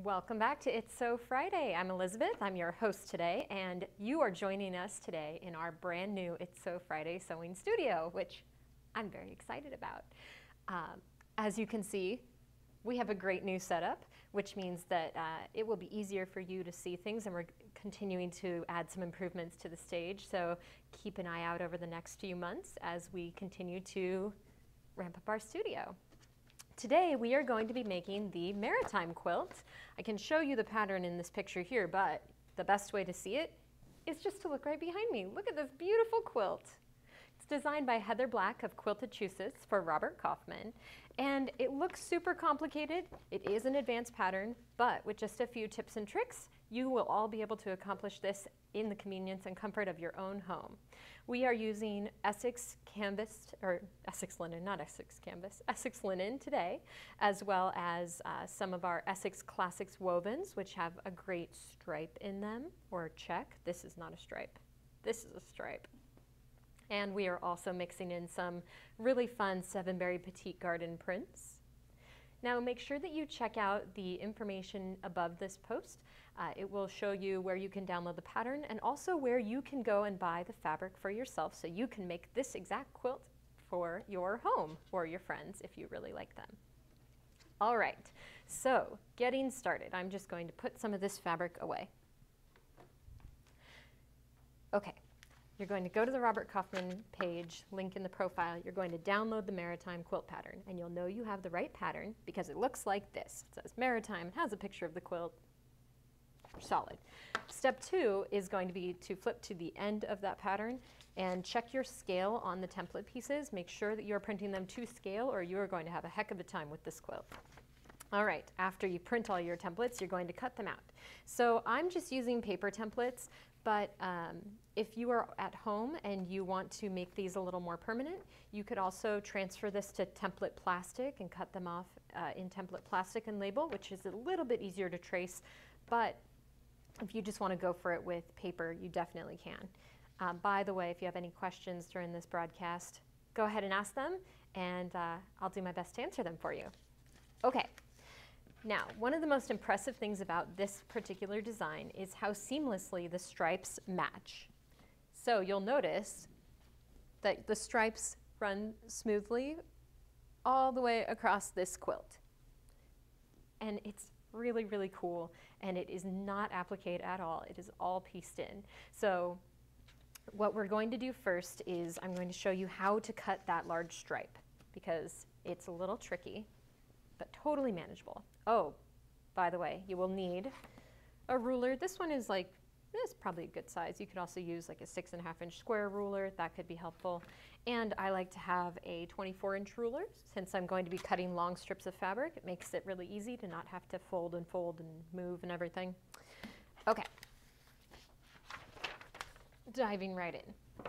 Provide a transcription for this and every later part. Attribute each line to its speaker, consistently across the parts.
Speaker 1: Welcome back to It's So Friday. I'm Elizabeth, I'm your host today, and you are joining us today in our brand new It's So Friday sewing studio, which I'm very excited about. As you can see, we have a great new setup, which means that it will be easier for you to see things, and we're continuing to add some improvements to the stage, so keep an eye out over the next few months as we continue to ramp up our studio. Today we are going to be making the Maritime Quilt. I can show you the pattern in this picture here, but the best way to see it is just to look right behind me. Look at this beautiful quilt. It's designed by Heather Black of Quiltachusetts for Robert Kaufman, and it looks super complicated. It is an advanced pattern, but with just a few tips and tricks, you will all be able to accomplish this in the convenience and comfort of your own home. We are using Essex canvas, or Essex linen, not Essex canvas, Essex linen today, as well as some of our Essex Classics wovens, which have a great stripe in them, or check. This is not a stripe. This is a stripe. And we are also mixing in some really fun Seven-Berry Petite Garden prints. Now make sure that you check out the information above this post. It will show you where you can download the pattern and also where you can go and buy the fabric for yourself so you can make this exact quilt for your home or your friends if you really like them. All right, so getting started. I'm just going to put some of this fabric away. Okay. You're going to go to the Robert Kaufman page, link in the profile. You're going to download the Maritime Quilt pattern, and you'll know you have the right pattern because it looks like this. It says Maritime, it has a picture of the quilt. Solid. Step 2 is going to be to flip to the end of that pattern and check your scale on the template pieces. Make sure that you're printing them to scale or you are going to have a heck of a time with this quilt. All right, after you print all your templates, you're going to cut them out. So I'm just using paper templates, but if you are at home and you want to make these a little more permanent, you could also transfer this to template plastic and cut them off in template plastic and label, which is a little bit easier to trace, but if you just want to go for it with paper, you definitely can. By the way, if you have any questions during this broadcast, go ahead and ask them, and I'll do my best to answer them for you. Okay. Now, one of the most impressive things about this particular design is how seamlessly the stripes match. So you'll notice that the stripes run smoothly all the way across this quilt. And it's really, really cool, and it is not appliqué at all. It is all pieced in. So what we're going to do first is I'm going to show you how to cut that large stripe because it's a little tricky, but totally manageable. Oh, by the way, you will need a ruler. This one is probably a good size. You could also use like a 6.5-inch square ruler. That could be helpful. And I like to have a 24-inch ruler since I'm going to be cutting long strips of fabric. It makes it really easy to not have to fold and move and everything. Okay. Diving right in.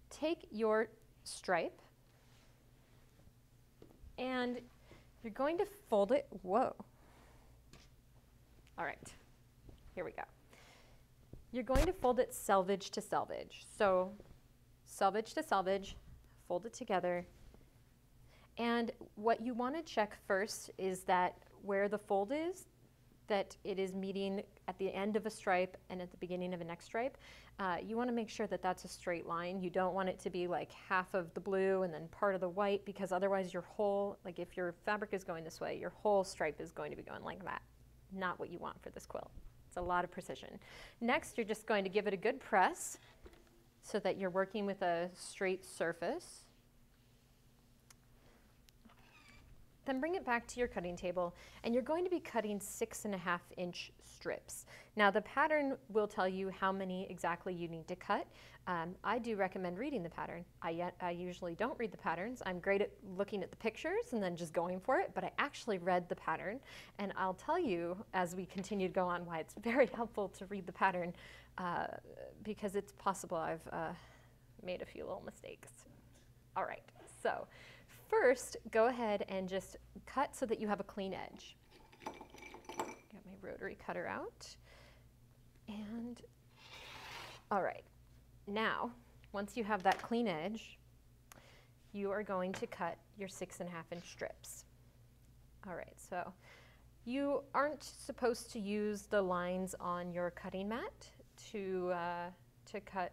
Speaker 1: Take your stripe and you're going to fold it, whoa. All right, here we go. You're going to fold it selvage to selvage. So selvage to selvage, fold it together. And what you want to check first is that where the fold is, that it is meeting at the end of a stripe and at the beginning of a next stripe. You want to make sure that that's a straight line. You don't want it to be like half of the blue and then part of the white, because otherwise your whole, like if your fabric is going this way, your whole stripe is going to be going like that. Not what you want for this quilt. It's a lot of precision. Next, you're just going to give it a good press so that you're working with a straight surface. Then bring it back to your cutting table, and you're going to be cutting 6.5-inch strips. Now the pattern will tell you how many exactly you need to cut. I do recommend reading the pattern. I usually don't read the patterns. I'm great at looking at the pictures and then just going for it, but I actually read the pattern, and I'll tell you as we continue to go on why it's very helpful to read the pattern because it's possible I've made a few little mistakes. All right, so first, go ahead and just cut so that you have a clean edge. Get my rotary cutter out. And, all right, now, once you have that clean edge, you are going to cut your 6.5-inch strips. All right, so You aren't supposed to use the lines on your cutting mat to cut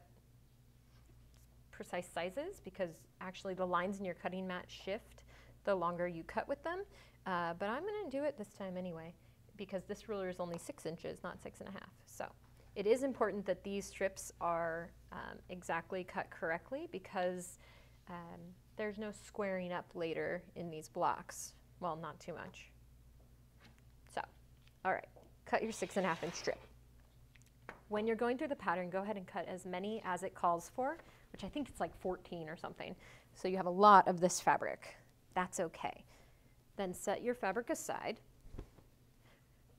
Speaker 1: precise sizes, because actually the lines in your cutting mat shift the longer you cut with them. But I'm going to do it this time anyway, because this ruler is only 6 inches, not 6.5. So it is important that these strips are exactly cut correctly, because there's no squaring up later in these blocks. Well, not too much. So, all right, cut your 6.5 inch strip. When you're going through the pattern, go ahead and cut as many as it calls for, which I think it's like 14 or something. So you have a lot of this fabric. That's okay. Then set your fabric aside.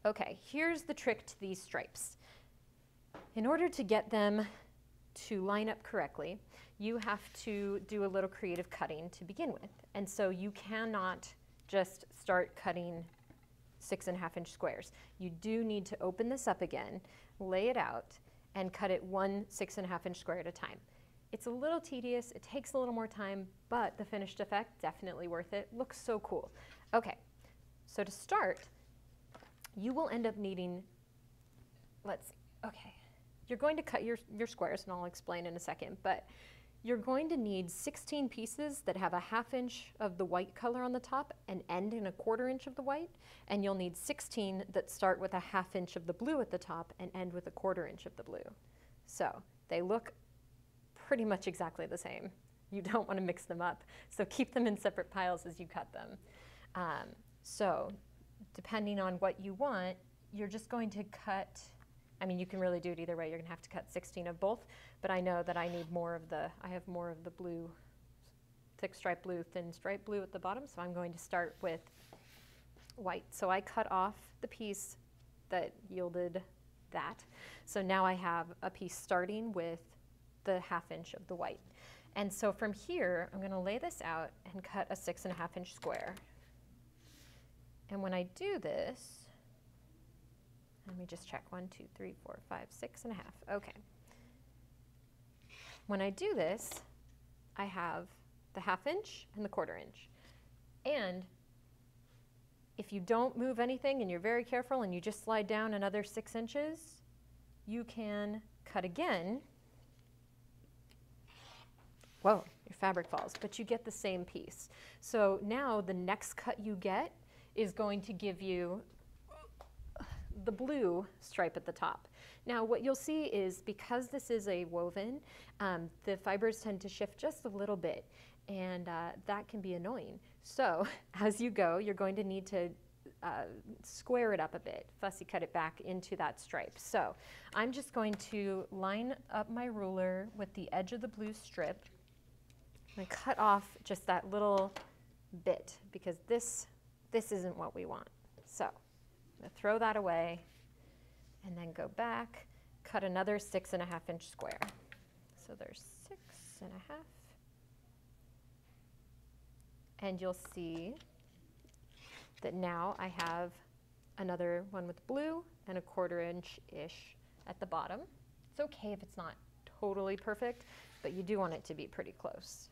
Speaker 1: Okay, here's the trick to these stripes. In order to get them to line up correctly, you have to do a little creative cutting to begin with. And so you cannot just start cutting 6.5 inch squares. You do need to open this up again, lay it out, and cut it one 6.5 inch square at a time. It's a little tedious, it takes a little more time, but the finished effect, definitely worth it. Looks so cool. Okay, so to start, you will end up needing, you're going to cut your squares, and I'll explain in a second, but you're going to need 16 pieces that have a 1/2 inch of the white color on the top and end in a 1/4 inch of the white, and you'll need 16 that start with a 1/2 inch of the blue at the top and end with a 1/4 inch of the blue. So they look pretty much exactly the same. You don't want to mix them up, so keep them in separate piles as you cut them. So depending on what you want, you're just going to cut, I mean, you can really do it either way. You're going to have to cut 16 of both, but I know that I need more of I have more of the blue, thick stripe blue, thin stripe blue at the bottom, so I'm going to start with white. So I cut off the piece that yielded that. So now I have a piece starting with the 1/2 inch of the white. And so from here, I'm going to lay this out and cut a 6.5 inch square. And when I do this, let me just check, 1, 2, 3, 4, 5, 6.5. Okay. When I do this, I have the 1/2 inch and the 1/4 inch. And if you don't move anything and you're very careful and you just slide down another 6 inches, you can cut again. Whoa, your fabric falls, but you get the same piece. So now the next cut you get is going to give you the blue stripe at the top. Now what you'll see is, because this is a woven, the fibers tend to shift just a little bit, and that can be annoying. So as you go, you're going to need to square it up a bit, fussy cut it back into that stripe. So I'm just going to line up my ruler with the edge of the blue strip and cut off just that little bit, because this isn't what we want. So I'm going to throw that away and then go back, cut another 6.5 inch square. So there's 6.5. And you'll see that now I have another one with blue and a 1/4 inch-ish at the bottom. It's okay if it's not totally perfect, but you do want it to be pretty close.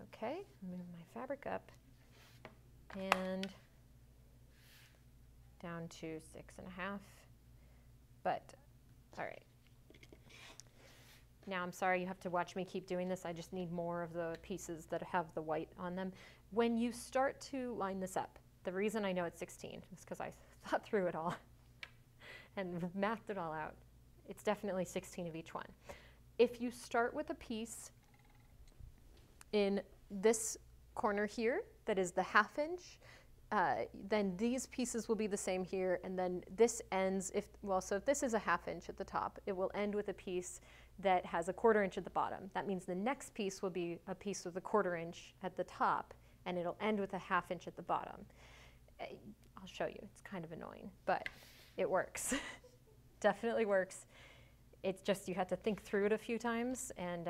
Speaker 1: Okay, move my fabric up and down to 6.5, but all right. Now I'm sorry you have to watch me keep doing this. I just need more of the pieces that have the white on them. When you start to line this up, the reason I know it's 16 is because I thought through it all and mathed it all out. It's definitely 16 of each one. If you start with a piece in this corner here that is the 1/2 inch, then these pieces will be the same here, and then this ends, so if this is a 1/2 inch at the top, it will end with a piece that has a 1/4 inch at the bottom. That means the next piece will be a piece with a 1/4 inch at the top, and it'll end with a 1/2 inch at the bottom. I'll show you, it's kind of annoying, but it works. Definitely works. It's just you have to think through it a few times, and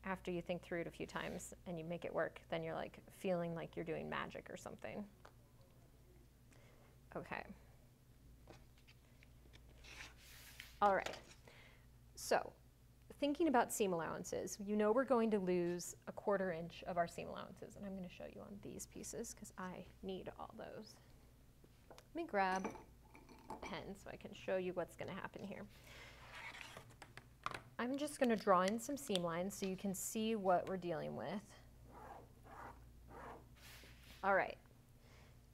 Speaker 1: after you think through it a few times and you make it work, then you're like feeling like you're doing magic or something. Okay. All right. So thinking about seam allowances, you know we're going to lose a 1/4 inch of our seam allowances, and I'm going to show you on these pieces because I need all those. Let me grab a pen so I can show you what's going to happen here. I'm just going to draw in some seam lines so you can see what we're dealing with. All right,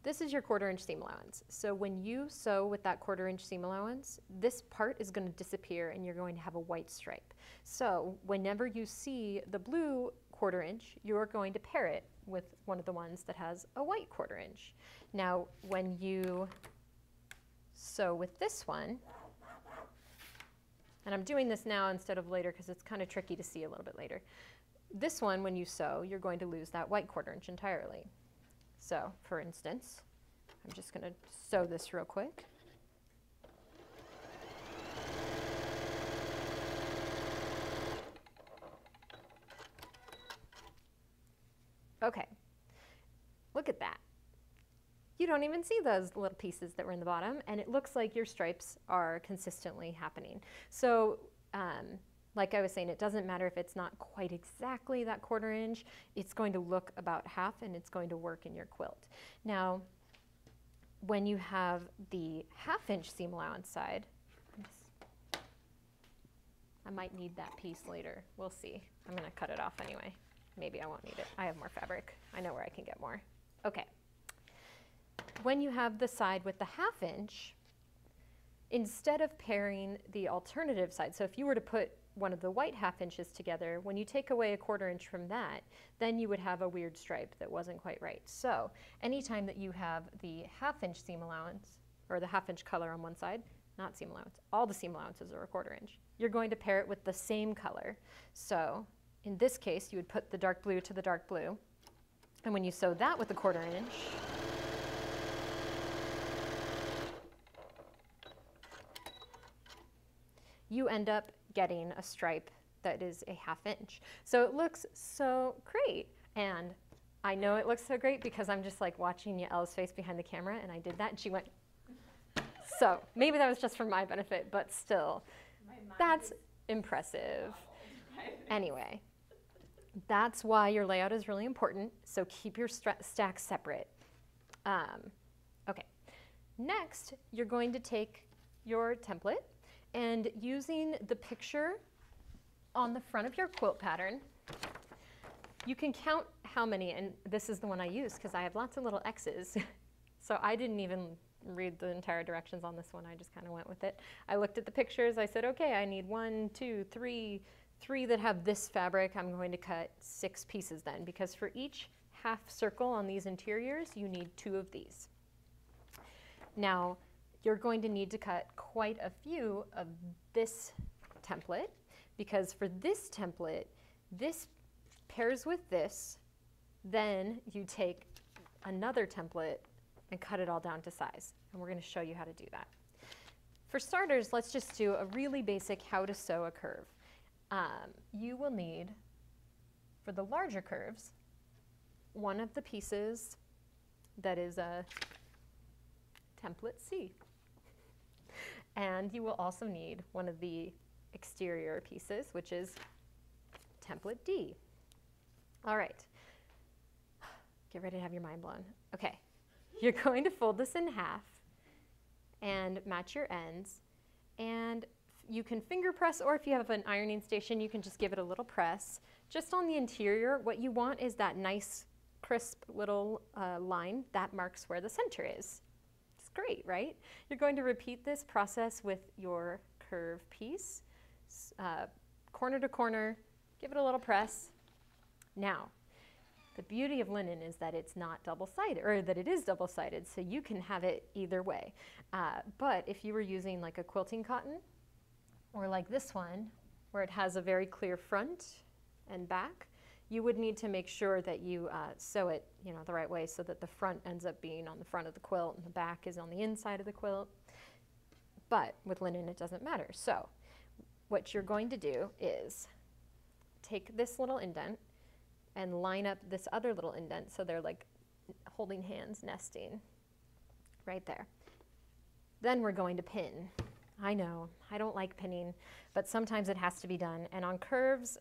Speaker 1: this is your 1/4 inch seam allowance. So when you sew with that 1/4 inch seam allowance, this part is going to disappear and you're going to have a white stripe. So whenever you see the blue 1/4 inch, you're going to pair it with one of the ones that has a white 1/4 inch. Now, when you sew with this one, and I'm doing this now instead of later because it's kind of tricky to see a little bit later. This one, when you sew, you're going to lose that white 1/4 inch entirely. So, for instance, I'm just going to sew this real quick. Okay, look at that. You don't even see those little pieces that were in the bottom, and it looks like your stripes are consistently happening. So, like I was saying, it doesn't matter if it's not quite exactly that 1/4 inch, it's going to look about half and it's going to work in your quilt. Now, when you have the 1/2 inch seam allowance side, I might need that piece later, we'll see. I'm gonna cut it off anyway. Maybe I won't need it. I have more fabric. I know where I can get more. Okay. When you have the side with the 1/2 inch, instead of pairing the alternative side, so if you were to put one of the white 1/2 inches together, when you take away a 1/4 inch from that, then you would have a weird stripe that wasn't quite right. So anytime that you have the 1/2 inch seam allowance, or the 1/2 inch color on one side, not seam allowance, all the seam allowances are a 1/4 inch, you're going to pair it with the same color. So in this case, you would put the dark blue to the dark blue, and when you sew that with a 1/4 inch, you end up getting a stripe that is a 1/2 inch. So it looks so great. And I know it looks so great because I'm just like watching Yael's face behind the camera, and I did that and she went. So maybe that was just for my benefit, but still, that's impressive. Anyway, that's why your layout is really important. So keep your stacks separate. Okay, next you're going to take your template, and using the picture on the front of your quilt pattern, you can count how many, and this is the one I use because I have lots of little X's. So I didn't even read the entire directions on this one, I just kind of went with it. I looked at the pictures, I said, okay, I need 1, 2, 3 that have this fabric. I'm going to cut 6 pieces then, because for each half circle on these interiors, you need 2 of these. Now, you're going to need to cut quite a few of this template, because for this template, this pairs with this, then you take another template and cut it all down to size. And we're going to show you how to do that. For starters, let's just do a really basic how to sew a curve. You will need, for the larger curves, one of the pieces that is a template C. And you will also need one of the exterior pieces, which is template D. All right, get ready to have your mind blown. Okay, you're going to fold this in half and match your ends, and you can finger press, or if you have an ironing station, you can just give it a little press. Just on the interior, what you want is that nice, crisp little line that marks where the center is. Great, right? You're going to repeat this process with your curve piece, corner to corner, give it a little press. Now, the beauty of linen is that it's not double-sided, or that it is double-sided, so you can have it either way. But if you were using like a quilting cotton, or like this one, where it has a very clear front and back, you would need to make sure that you sew it, the right way, so that the front ends up being on the front of the quilt and the back is on the inside of the quilt. But with linen, it doesn't matter. So what you're going to do is take this little indent and line up this other little indent so they're like holding hands, nesting right there. Then we're going to pin. I know, I don't like pinning, but sometimes it has to be done. And on curves,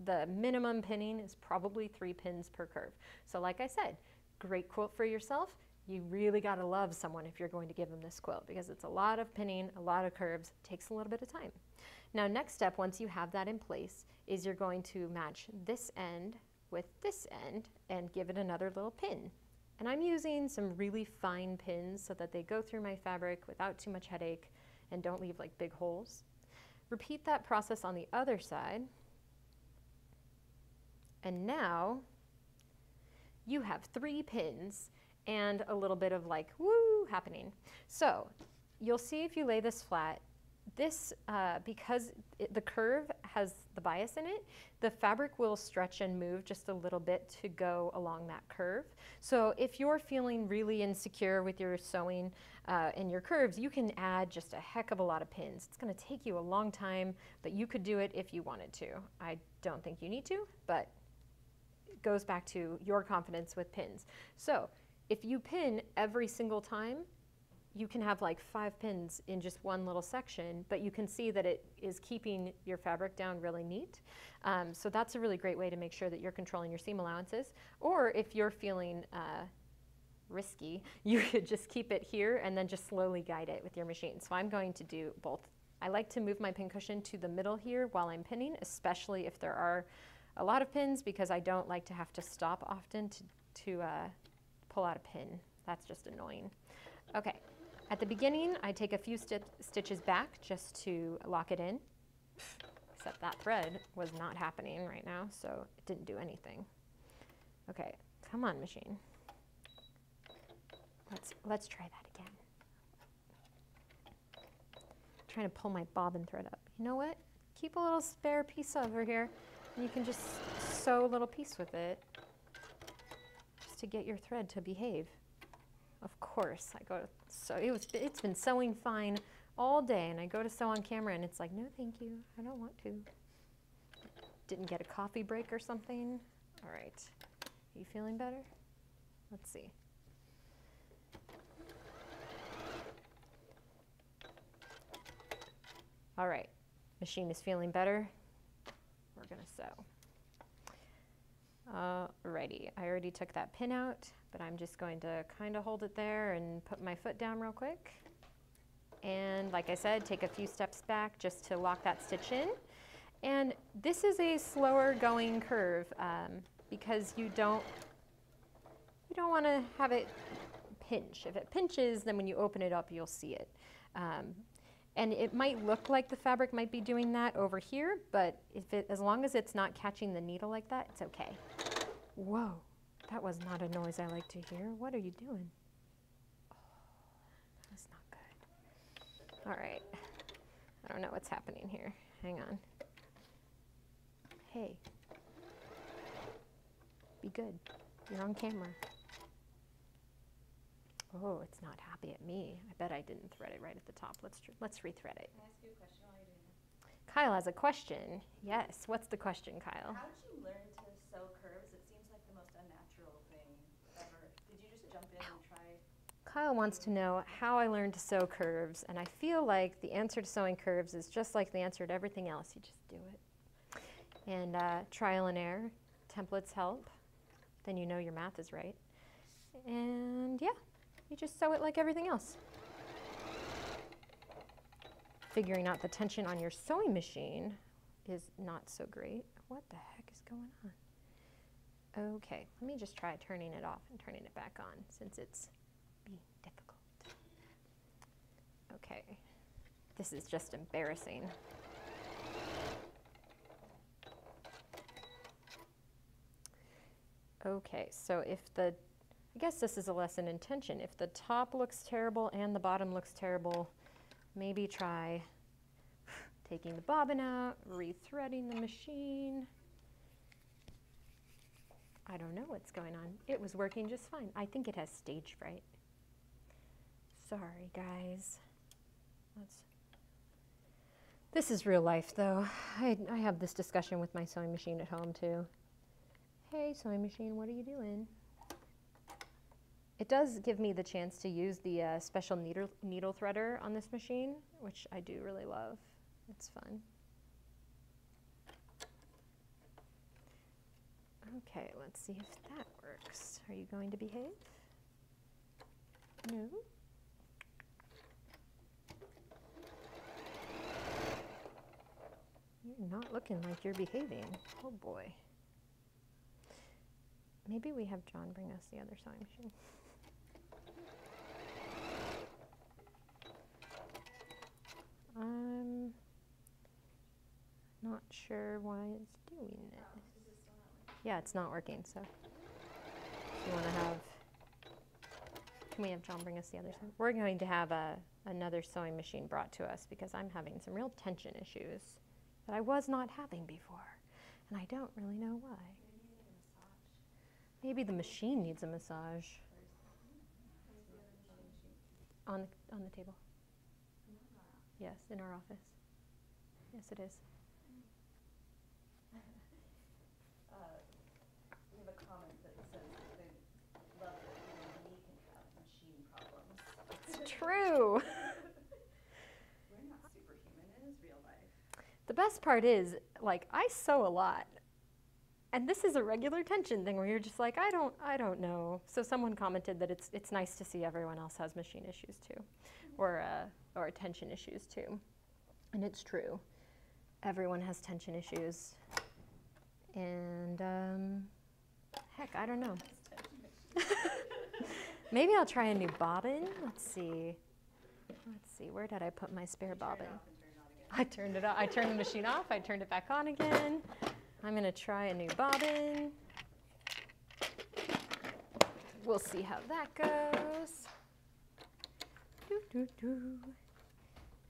Speaker 1: the minimum pinning is probably 3 pins per curve. So like I said, great quilt for yourself, You really got to love someone if you're going to give them this quilt, because it's a lot of pinning, a lot of curves, takes a little bit of time. Now, next step, once you have that in place, is you're going to match this end with this end and give it another little pin. And I'm using some really fine pins so that they go through my fabric without too much headache and don't leave like big holes. Repeat that process on the other side. And now you have 3 pins and a little bit of like woo happening. So you'll see if you lay this flat, this, because the curve has the bias in it, the fabric will stretch and move just a little bit to go along that curve. So if you're feeling really insecure with your sewing and your curves, you can add just a heck of a lot of pins. It's going to take you a long time, but you could do it if you wanted to. I don't think you need to, but it goes back to your confidence with pins. So if you pin every single time, you can have like 5 pins in just one little section, but you can see that it is keeping your fabric down really neat. So that's a really great way to make sure that you're controlling your seam allowances. Or if you're feeling risky, you could just keep it here and then just slowly guide it with your machine. So I'm going to do both. I like to move my pin cushion to the middle here while I'm pinning, especially if there are a lot of pins, because I don't like to have to stop often to pull out a pin. That's just annoying. Okay. At the beginning, I take a few stitches back just to lock it in, except that thread was not happening right now, so it didn't do anything. Okay, come on, machine. Let's try that again. I'm trying to pull my bobbin thread up. You know what? Keep a little spare piece over here, and you can just sew a little piece with it just to get your thread to behave. Of course, I go to sew. It's been sewing fine all day, and I go to sew on camera, and it's like, no, thank you. I don't want to. Didn't get a coffee break or something. All right. Are you feeling better? Let's see. All right. Machine is feeling better. We're going to sew. Alrighty, I already took that pin out, but I'm just going to kind of hold it there and put my foot down real quick. And like I said, take a few steps back just to lock that stitch in. And this is a slower going curve because you don't want to have it pinch. If it pinches, then when you open it up, you'll see it. And it might look like the fabric might be doing that over here, but as long as it's not catching the needle like that, it's okay. Whoa, that was not a noise I like to hear. What are you doing? Oh, that's not good. All right, I don't know what's happening here. Hang on. Hey, be good. You're on camera. Oh, it's not happy at me. I bet I didn't thread it right at the top. Let's rethread it.
Speaker 2: Can I ask you a question while you're doing that?
Speaker 1: Kyle has a question. Yes, what's the question, Kyle?
Speaker 2: How did you learn to sew curves? It seems like the most unnatural thing ever. Did you just jump in and try?
Speaker 1: Kyle wants to know how I learned to sew curves, and I feel like the answer to sewing curves is just like the answer to everything else. You just do it. And trial and error, templates help. Then you know your math is right. And yeah. You just sew it like everything else. Figuring out the tension on your sewing machine is not so great. What the heck is going on? Okay, let me just try turning it off and turning it back on since it's being difficult. Okay, this is just embarrassing. Okay, so if I guess this is a lesson in tension. If the top looks terrible and the bottom looks terrible, maybe try taking the bobbin out, rethreading the machine. I don't know what's going on. It was working just fine. I think it has stage fright. Sorry, guys. This is real life, though. I have this discussion with my sewing machine at home, too. Hey, sewing machine, what are you doing? It does give me the chance to use the special needle threader on this machine, which I do really love. It's fun. Okay, let's see if that works. Are you going to behave? No. You're not looking like you're behaving. Oh boy. Maybe we have John bring us the other sewing machine. I'm not sure why it's doing it. Yeah, it's not working, so you want to have, can we have John bring us the other side? We're going to have another sewing machine brought to us because I'm having some real tension issues that I was not having before, and I don't really know why. Maybe the machine needs a massage. On the table. Yes, in our office. Yes, it is.
Speaker 2: We have a comment that says that they love that even we can have machine problems.
Speaker 1: It's true.
Speaker 2: We're not superhuman, it is real life.
Speaker 1: The best part is, like, I sew a lot. And this is a regular tension thing where you're just like, I don't know. So someone commented that it's nice to see everyone else has machine issues too, or tension issues too. And it's true. Everyone has tension issues. And heck, I don't know. Maybe I'll try a new bobbin. Let's see, where did I put my spare bobbin? I turned it off. I turned the machine off. I turned it back on again. I'm going to try a new bobbin. We'll see how that goes. Doo, doo, doo.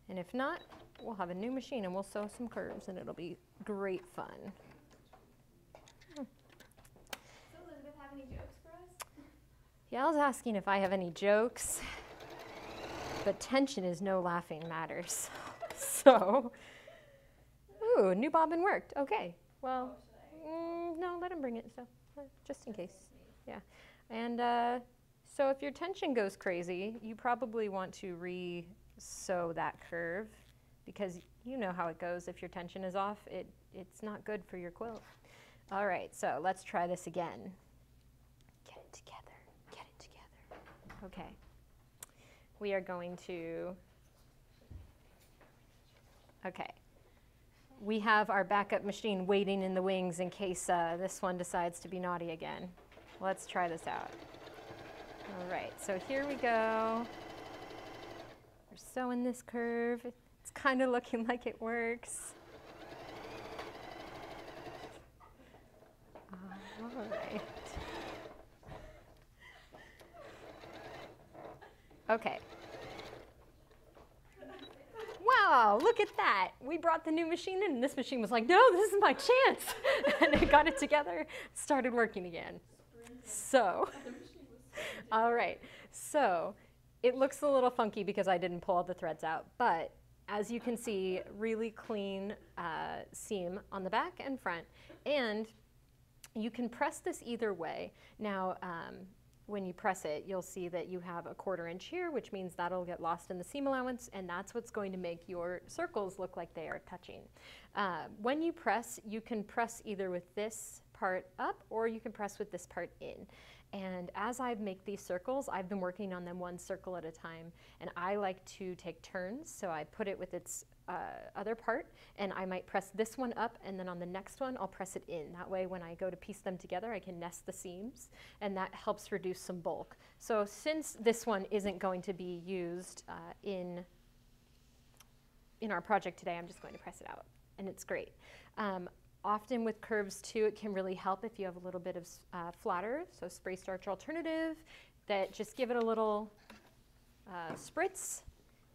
Speaker 1: And if not, we'll have a new machine and we'll sew some curves and it'll be great fun.
Speaker 2: So Elizabeth, have any jokes for us?
Speaker 1: Yeah, I was asking if I have any jokes, but tension is no laughing matters. So, ooh, new bobbin worked. Okay. Well, no, let him bring it, so just in case. Yeah. And so if your tension goes crazy, you probably want to re-sew that curve because you know how it goes. If your tension is off, it's not good for your quilt. All right, so let's try this again. Get it together. Get it together. Okay. We are going to, okay. We have our backup machine waiting in the wings in case this one decides to be naughty again. Let's try this out. All right, so here we go. We're sewing this curve. It's kind of looking like it works. All right. Okay. Wow, look at that. We brought the new machine in and this machine was like, no, this is my chance. And it got it together, started working again. So, all right. So it looks a little funky because I didn't pull all the threads out, but as you can see, really clean seam on the back and front. And you can press this either way. Now, when you press it, you'll see that you have a 1/4 inch here, which means that'll get lost in the seam allowance, and that's what's going to make your circles look like they are touching. When you press, you can press either with this part up or you can press with this part in. And as I make these circles, I've been working on them one circle at a time, and I like to take turns, so I put it with its other part, and I might press this one up, and then on the next one, I'll press it in. That way, when I go to piece them together, I can nest the seams, and that helps reduce some bulk. So since this one isn't going to be used in our project today, I'm just going to press it out, and it's great. Often with curves too, it can really help if you have a little bit of flatter, so spray starch alternative, that just give it a little spritz,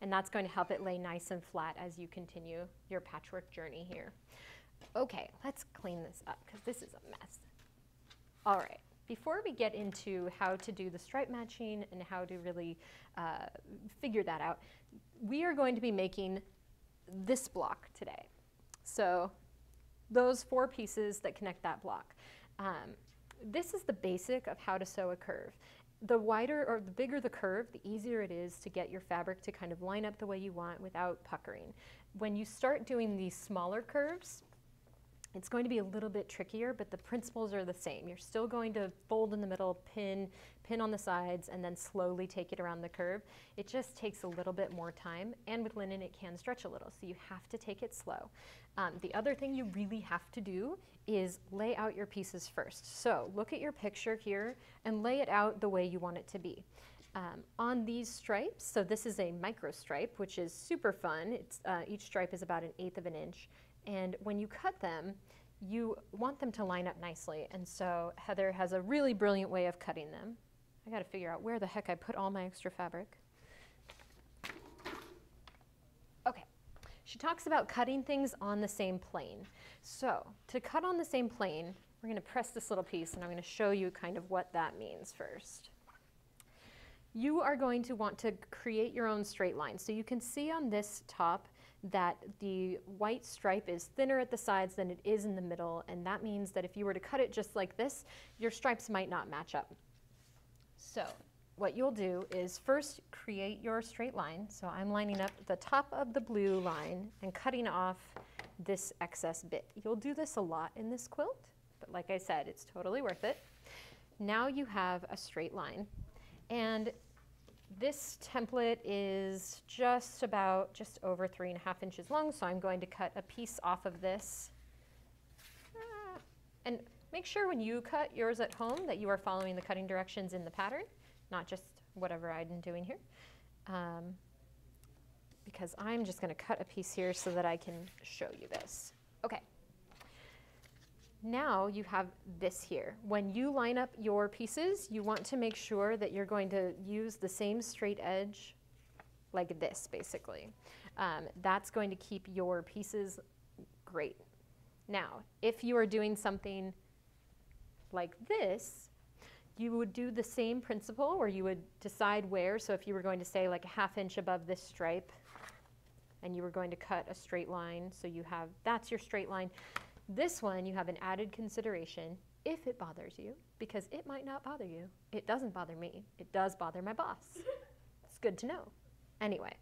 Speaker 1: and that's going to help it lay nice and flat as you continue your patchwork journey here. Okay, let's clean this up because this is a mess. All right, before we get into how to do the stripe matching and how to really figure that out, we are going to be making this block today. So those 4 pieces that connect that block. This is the basic of how to sew a curve. The wider or the bigger the curve, the easier it is to get your fabric to kind of line up the way you want without puckering. When you start doing these smaller curves, It's going to be a little bit trickier, but the principles are the same. You're still going to fold in the middle, pin on the sides, and then slowly take it around the curve. It just takes a little bit more time, and with linen it can stretch a little, so you have to take it slow. The other thing you really have to do is lay out your pieces first. So look at your picture here and lay it out the way you want it to be. On these stripes, so this is a micro stripe, which is super fun. Each stripe is about 1/8 of an inch. And when you cut them, you want them to line up nicely. And so Heather has a really brilliant way of cutting them. I gotta figure out where the heck I put all my extra fabric. Okay, she talks about cutting things on the same plane. So to cut on the same plane, we're gonna press this little piece and I'm gonna show you kind of what that means first. You are going to want to create your own straight line. So you can see on this top that the white stripe is thinner at the sides than it is in the middle, and that means that if you were to cut it just like this, your stripes might not match up. So what you'll do is first create your straight line. So I'm lining up the top of the blue line and cutting off this excess bit. You'll do this a lot in this quilt, but like I said, it's totally worth it. Now you have a straight line, and this template is just over 3.5 inches long, so I'm going to cut a piece off of this. And make sure when you cut yours at home that you are following the cutting directions in the pattern, not just whatever I'm doing here. Because I'm just going to cut a piece here so that I can show you this. Okay. Now you have this here. When you line up your pieces, you want to make sure that you're going to use the same straight edge like this, basically. That's going to keep your pieces great. Now, if you are doing something like this, you would do the same principle where you would decide where. So if you were going to say like 1/2 inch above this stripe and you were going to cut a straight line, so you have, that's your straight line. This one, you have an added consideration if it bothers you, because it might not bother you. It doesn't bother me. It does bother my boss. It's good to know. Anyway,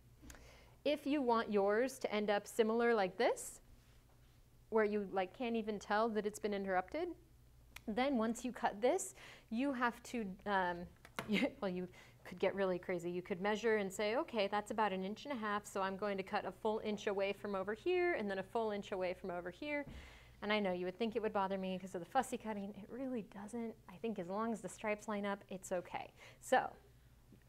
Speaker 1: if you want yours to end up similar like this, where you like can't even tell that it's been interrupted, then once you cut this, you have to, well, you could get really crazy. You could measure and say, okay, that's about 1.5 inches, so I'm going to cut a full inch away from over here and then a full inch away from over here. And I know you would think it would bother me because of the fussy cutting. It really doesn't. I think as long as the stripes line up, it's okay. So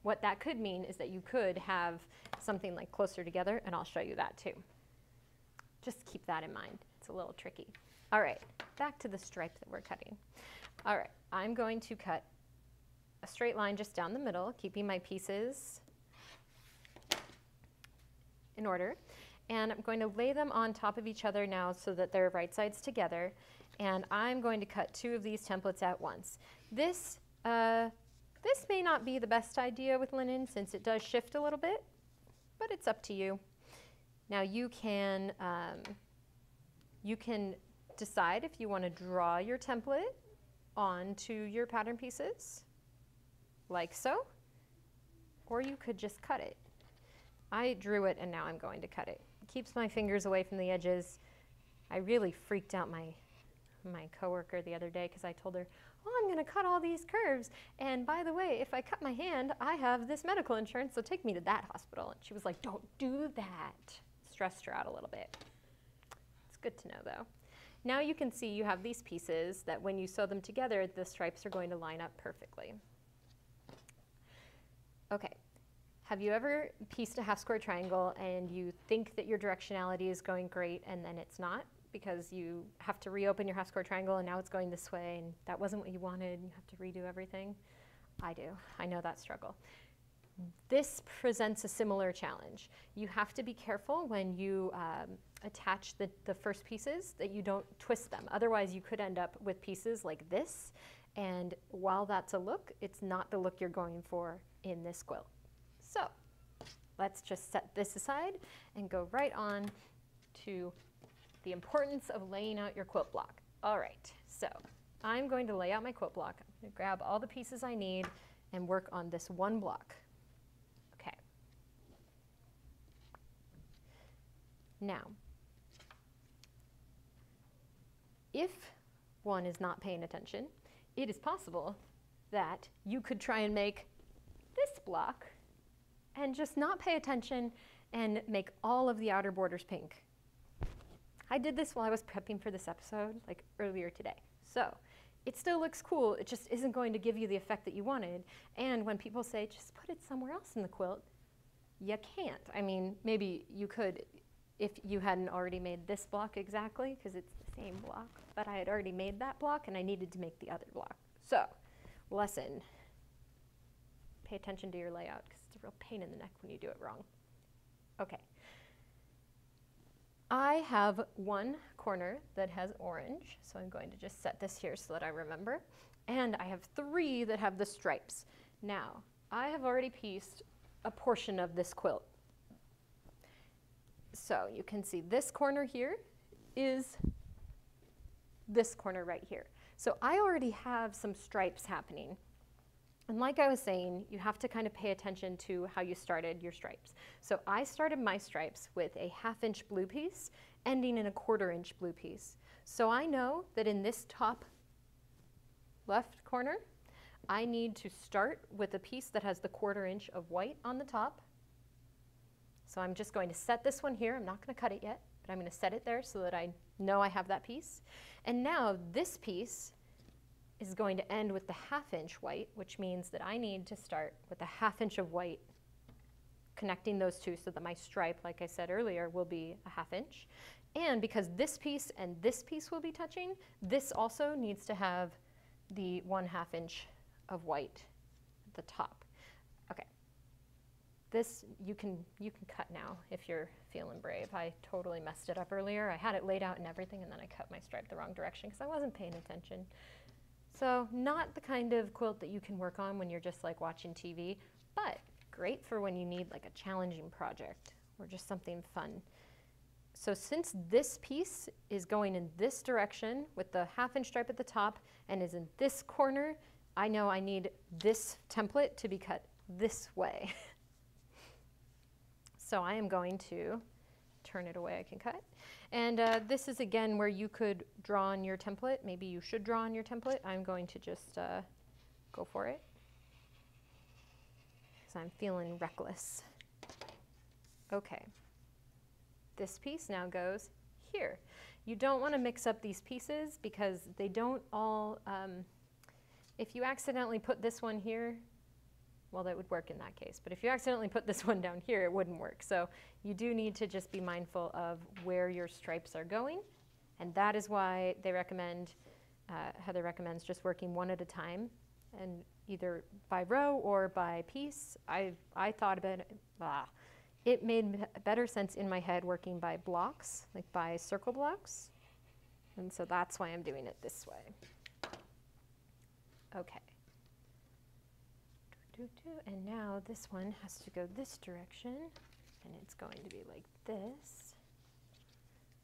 Speaker 1: what that could mean is that you could have something like closer together, and I'll show you that too. Just keep that in mind. It's a little tricky. All right, back to the stripe that we're cutting. All right, I'm going to cut a straight line just down the middle, keeping my pieces in order. And I'm going to lay them on top of each other now so that they're right sides together. And I'm going to cut 2 of these templates at once. This may not be the best idea with linen since it does shift a little bit, but it's up to you. Now you can decide if you want to draw your template onto your pattern pieces, like so, or you could just cut it. I drew it and now I'm going to cut it. Keeps my fingers away from the edges. I really freaked out my coworker the other day because I told her, oh, I'm going to cut all these curves. And by the way, if I cut my hand, I have this medical insurance, so take me to that hospital. And she was like, don't do that. Stressed her out a little bit. It's good to know though. Now you can see you have these pieces that when you sew them together, the stripes are going to line up perfectly. Okay. Have you ever pieced a half square triangle and you think that your directionality is going great and then it's not because you have to reopen your half square triangle and now it's going this way and that wasn't what you wanted and you have to redo everything? I do. I know that struggle. This presents a similar challenge. You have to be careful when you attach the first pieces that you don't twist them. Otherwise you could end up with pieces like this, and while that's a look, it's not the look you're going for in this quilt. So let's just set this aside and go right on to the importance of laying out your quilt block. All right, so I'm going to lay out my quilt block. I'm going to grab all the pieces I need and work on this one block. Okay. Now, if one is not paying attention, it is possible that you could try and make this block and just not pay attention and make all of the outer borders pink. I did this while I was prepping for this episode, like earlier today. So it still looks cool, it just isn't going to give you the effect that you wanted. And when people say, just put it somewhere else in the quilt, you can't. I mean, maybe you could if you hadn't already made this block exactly, because it's the same block, but I had already made that block and I needed to make the other block. So, lesson, pay attention to your layout because it's a real pain in the neck when you do it wrong. Okay. I have one corner that has orange, so I'm going to just set this here so that I remember. And I have 3 that have the stripes. Now, I have already pieced a portion of this quilt. So you can see this corner here is this corner right here. So I already have some stripes happening. And like I was saying, you have to kind of pay attention to how you started your stripes. So I started my stripes with a 1/2 inch blue piece, ending in a 1/4 inch blue piece. So I know that in this top left corner, I need to start with a piece that has the 1/4 inch of white on the top. So I'm just going to set this one here. I'm not going to cut it yet, but I'm going to set it there so that I know I have that piece. And now this piece is going to end with the 1/2 inch white, which means that I need to start with a 1/2 inch of white, connecting those two so that my stripe, like I said earlier, will be a 1/2 inch. And because this piece and this piece will be touching, this also needs to have the 1/2 inch of white at the top. Okay. This, you can cut now if you're feeling brave. I totally messed it up earlier. I had it laid out and everything, and then I cut my stripe the wrong direction because I wasn't paying attention. So not the kind of quilt that you can work on when you're just like watching TV, but great for when you need like a challenging project or just something fun. So since this piece is going in this direction with the 1/2 inch stripe at the top and is in this corner, I know I need this template to be cut this way. So I am going to turn it away, I can cut. And this is again where you could draw on your template. Maybe you should draw on your template. I'm going to just go for it because I'm feeling reckless. Okay. This piece now goes here. You don't want to mix up these pieces because they don't all, if you accidentally put this one here, well, that would work in that case. But if you accidentally put this one down here, it wouldn't work. So you do need to just be mindful of where your stripes are going. And that is why they recommend, Heather recommends just working one at a time, and either by row or by piece. I thought about it, it made better sense in my head working by blocks, like by circle blocks. And so that's why I'm doing it this way. Okay. And now this one has to go this direction, and it's going to be like this.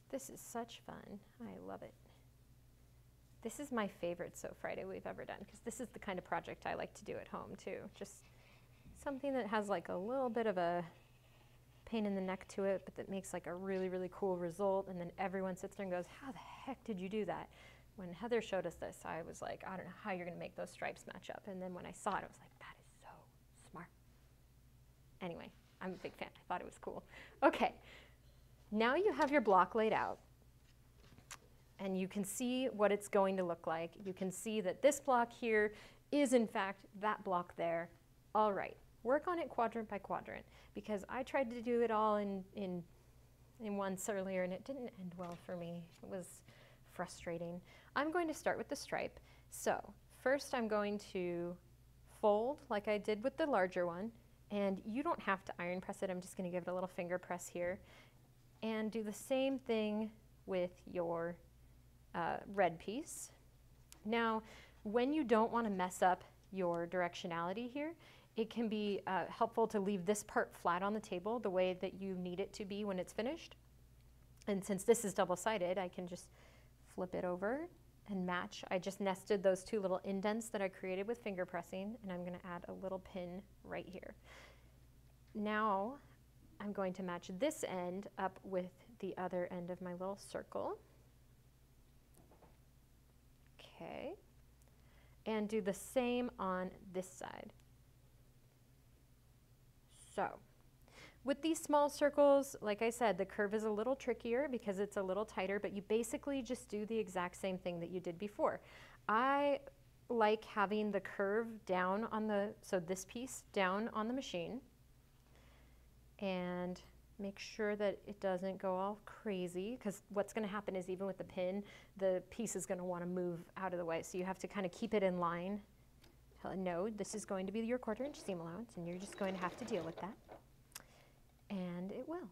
Speaker 1: This is such fun. I love it. This is my favorite Sew Friday we've ever done, because this is the kind of project I like to do at home too. Just something that has like a little bit of a pain in the neck to it, but that makes like a really, really cool result, and then everyone sits there and goes, how the heck did you do that? When Heather showed us this, I was like, I don't know how you're going to make those stripes match up. And then when I saw it, I was like, that is so smart. Anyway, I'm a big fan. I thought it was cool. Okay, now you have your block laid out, and you can see what it's going to look like. You can see that this block here is, in fact, that block there. All right, work on it quadrant by quadrant, because I tried to do it all in once earlier, and it didn't end well for me. It was frustrating. I'm going to start with the stripe. So first I'm going to fold like I did with the larger one, and you don't have to iron press it. I'm just going to give it a little finger press here, and do the same thing with your red piece. Now, when you don't want to mess up your directionality here, it can be helpful to leave this part flat on the table the way that you need it to be when it's finished. And since this is double-sided, I can just flip it over and match. I just nested those two little indents that I created with finger pressing, and I'm going to add a little pin right here. Now I'm going to match this end up with the other end of my little circle. Okay. And do the same on this side. So, with these small circles, like I said, the curve is a little trickier because it's a little tighter, but you basically just do the exact same thing that you did before. I like having the curve down on the, so this piece down on the machine, and make sure that it doesn't go all crazy, because what's going to happen is even with the pin, the piece is going to want to move out of the way. So you have to kind of keep it in line. No, this is going to be your 1/4 inch seam allowance, and you're just going to have to deal with that. And it will.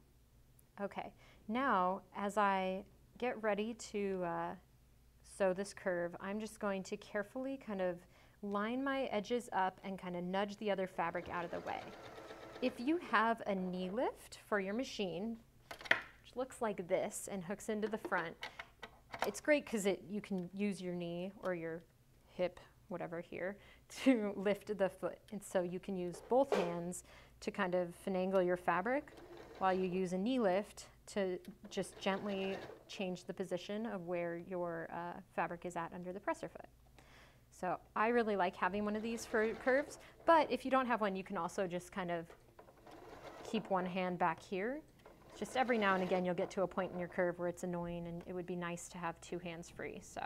Speaker 1: Okay, now as I get ready to sew this curve, I'm just going to carefully kind of line my edges up and kind of nudge the other fabric out of the way. If you have a knee lift for your machine, which looks like this and hooks into the front, it's great because you can use your knee or your hip, whatever here, to lift the foot. And so you can use both hands to kind of finagle your fabric while you use a knee lift to just gently change the position of where your fabric is at under the presser foot. So I really like having one of these for curves, but if you don't have one, you can also just kind of keep one hand back here. Just every now and again you'll get to a point in your curve where it's annoying, and it would be nice to have 2 hands free. So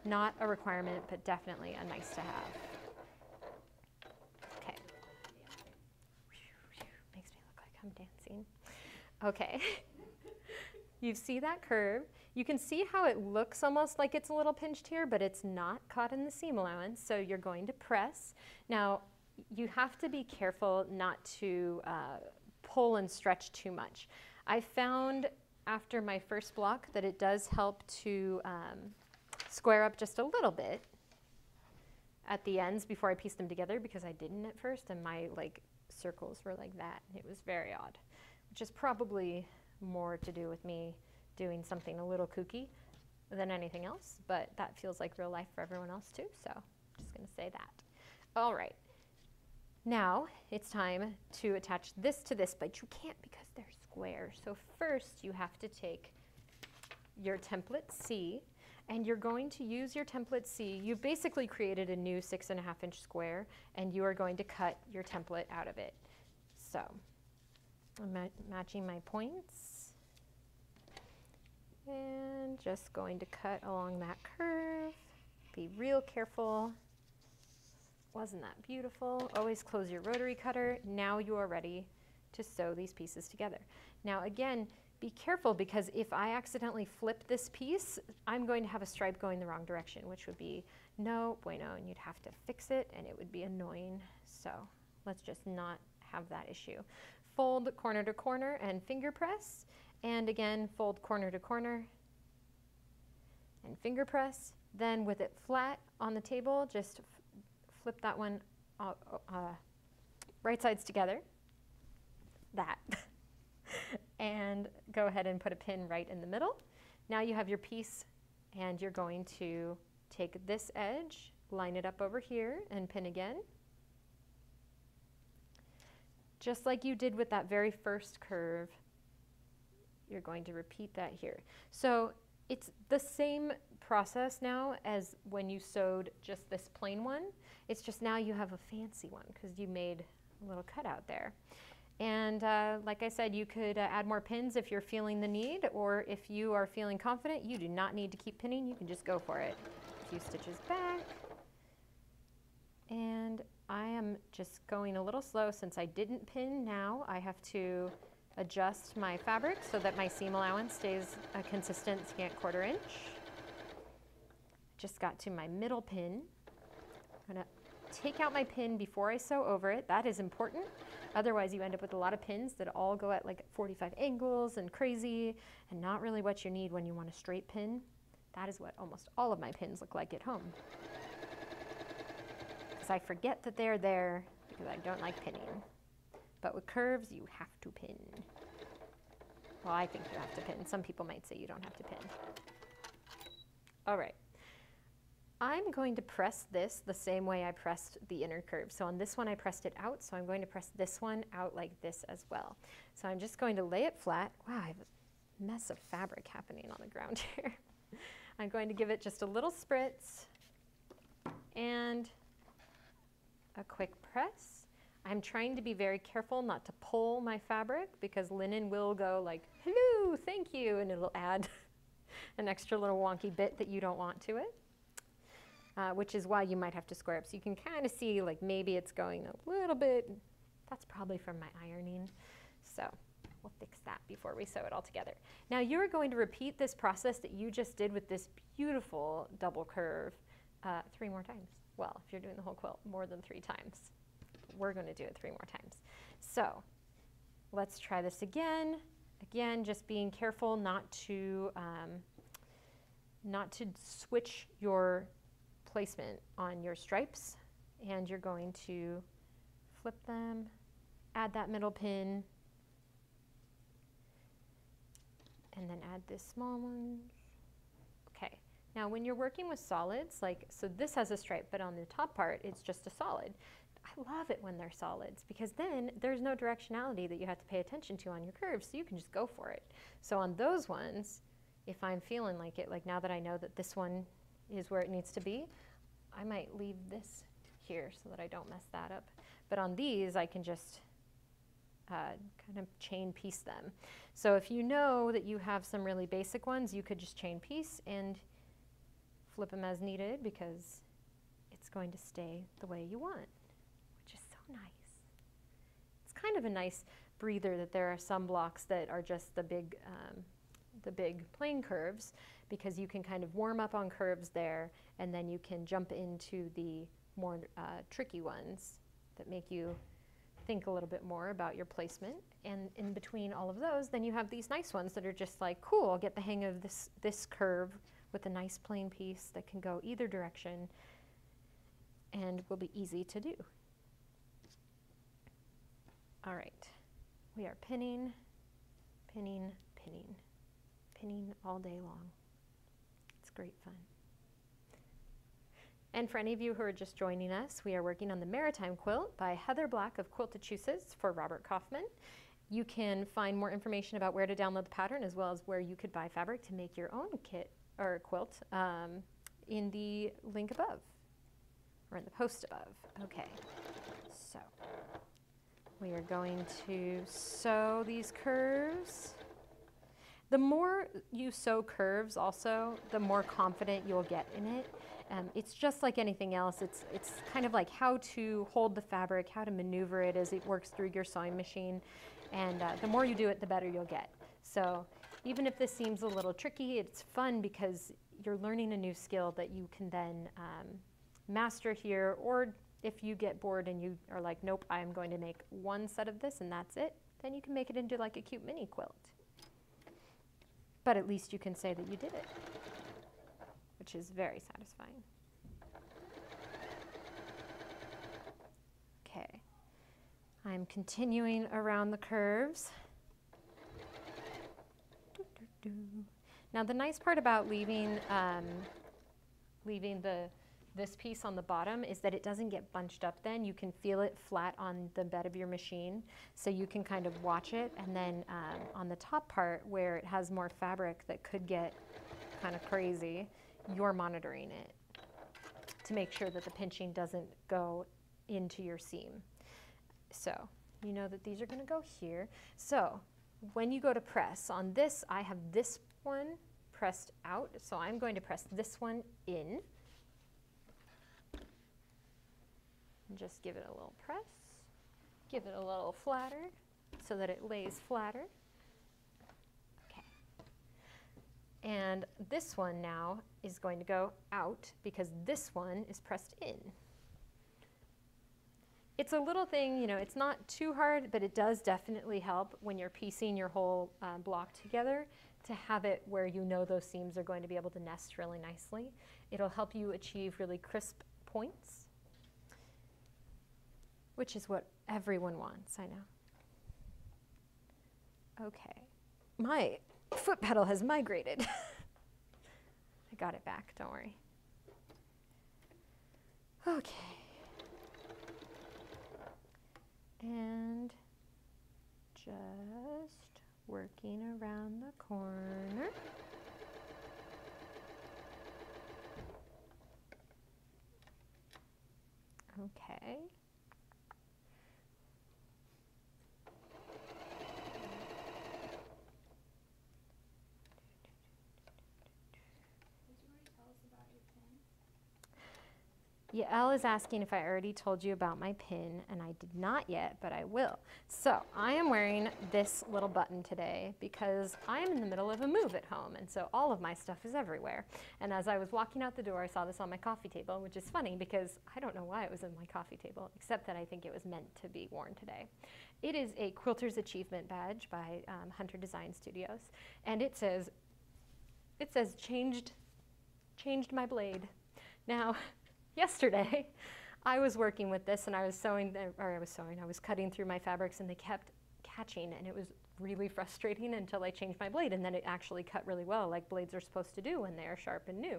Speaker 1: not a requirement, but definitely a nice to have. Okay. Makes me look like I'm dancing. Okay. You see that curve? You can see how it looks almost like it's a little pinched here, but it's not caught in the seam allowance, so you're going to press. Now, you have to be careful not to pull and stretch too much. I found after my first block that it does help to square up just a little bit at the ends before I piece them together, because I didn't at first, and my circles were like that. It was very odd, which is probably more to do with me doing something a little kooky than anything else, but that feels like real life for everyone else too, so I'm just going to say that. All right. Now it's time to attach this to this, but you can't because they're square. So first you have to take your template C, and you're going to use your template C. You basically created a new 6.5 inch square, and you are going to cut your template out of it. So I'm matching my points and just going to cut along that curve. Be real careful. Wasn't that beautiful? Always close your rotary cutter. Now you are ready to sew these pieces together. Now again, be careful, because if I accidentally flip this piece, I'm going to have a stripe going the wrong direction, which would be no bueno, and you'd have to fix it, and it would be annoying. So let's just not have that issue. Fold corner to corner and finger press, and again fold corner to corner and finger press. Then with it flat on the table, just flip that one right sides together, that, and go ahead and put a pin right in the middle. Now you have your piece, and you're going to take this edge, line it up over here, and pin again. Just like you did with that very first curve, you're going to repeat that here. So it's the same process now as when you sewed just this plain one. It's just now you have a fancy one because you made a little cutout there. And like I said, you could add more pins if you're feeling the need, or if you are feeling confident, you do not need to keep pinning. You can just go for it. A few stitches back. And I am just going a little slow since I didn't pin. Now I have to adjust my fabric so that my seam allowance stays a consistent scant 1/4 inch. Just got to my middle pin. I'm going to take out my pin before I sew over it. That is important. Otherwise you end up with a lot of pins that all go at 45 angles and crazy, and not really what you need when you want a straight pin. That is what almost all of my pins look like at home, because I forget that they're there because I don't like pinning. But with curves, you have to pin. Well, I think you have to pin. Some people might say you don't have to pin. All right. I'm going to press this the same way I pressed the inner curve. So on this one, I pressed it out, so I'm going to press this one out like this as well. So I'm just going to lay it flat. Wow, I have a mess of fabric happening on the ground here. I'm going to give it just a little spritz, and a quick press. I'm trying to be very careful not to pull my fabric because linen will go like, hello, thank you, and it'll add an extra little wonky bit that you don't want to it, which is why you might have to square up. So you can kind of see like maybe it's going a little bit, that's probably from my ironing. So we'll fix that before we sew it all together. Now you're going to repeat this process that you just did with this beautiful double curve 3 more times. Well, if you're doing the whole quilt, more than 3 times. We're going to do it 3 more times. So let's try this again. Again, just being careful not to switch your placement on your stripes. And you're going to flip them, add that middle pin, and then add this small one. Okay, now when you're working with solids, like, so this has a stripe, but on the top part, it's just a solid. I love it when they're solids because then there's no directionality that you have to pay attention to on your curves, so you can just go for it. So on those ones, if I'm feeling like it, like now that I know that this one is where it needs to be, I might leave this here so that I don't mess that up. But on these, I can just kind of chain piece them. So if you know that you have some really basic ones, you could just chain piece and flip them as needed because it's going to stay the way you want, which is so nice. It's kind of a nice breather that there are some blocks that are just the big plain curves, because you can kind of warm up on curves there, and then you can jump into the more tricky ones that make you think a little bit more about your placement. And in between all of those, then you have these nice ones that are just like, cool, I'll get the hang of this curve with a nice plain piece that can go either direction and will be easy to do. All right, we are pinning, pinning, pinning, pinning all day long. It's great fun. And for any of you who are just joining us, we are working on the Maritime Quilt by Heather Black of Quiltachusetts for Robert Kaufman. You can find more information about where to download the pattern as well as where you could buy fabric to make your own kit or quilt in the link above or in the post above. Okay, so we are going to sew these curves. The more you sew curves also, the more confident you'll get in it. It's just like anything else. It's kind of like how to hold the fabric, how to maneuver it as it works through your sewing machine. And the more you do it, the better you'll get. So even if this seems a little tricky, it's fun because you're learning a new skill that you can then master here. Or if you get bored and you are like, nope, I'm going to make one set of this and that's it, then you can make it into like a cute mini quilt. But at least you can say that you did it, which is very satisfying. Okay, I'm continuing around the curves. Now the nice part about leaving this piece on the bottom is that it doesn't get bunched up then. You can feel it flat on the bed of your machine, so you can kind of watch it, and then on the top part where it has more fabric that could get kind of crazy, you're monitoring it to make sure that the pinching doesn't go into your seam. So you know that these are going to go here. So when you go to press on this, I have this one pressed out, so I'm going to press this one in. And just give it a little press, give it a little flatter so that it lays flatter. Okay. And this one now is going to go out because this one is pressed in. It's a little thing, you know, it's not too hard, but it does definitely help when you're piecing your whole block together to have it where you know those seams are going to be able to nest really nicely. It'll help you achieve really crisp points, which is what everyone wants, I know. Okay, my foot pedal has migrated. I got it back, don't worry. Okay. And just working around the corner. Okay. Yael is asking if I already told you about my pin, and I did not yet, but I will. So I am wearing this little button today because I am in the middle of a move at home, and so all of my stuff is everywhere. And as I was walking out the door, I saw this on my coffee table, which is funny because I don't know why it was in my coffee table, except that I think it was meant to be worn today. It is a Quilter's Achievement Badge by Hunter Design Studios, and it says changed my blade. Now, yesterday, I was working with this and I was cutting through my fabrics and they kept catching, and it was really frustrating until I changed my blade, and then it actually cut really well, like blades are supposed to do when they are sharp and new.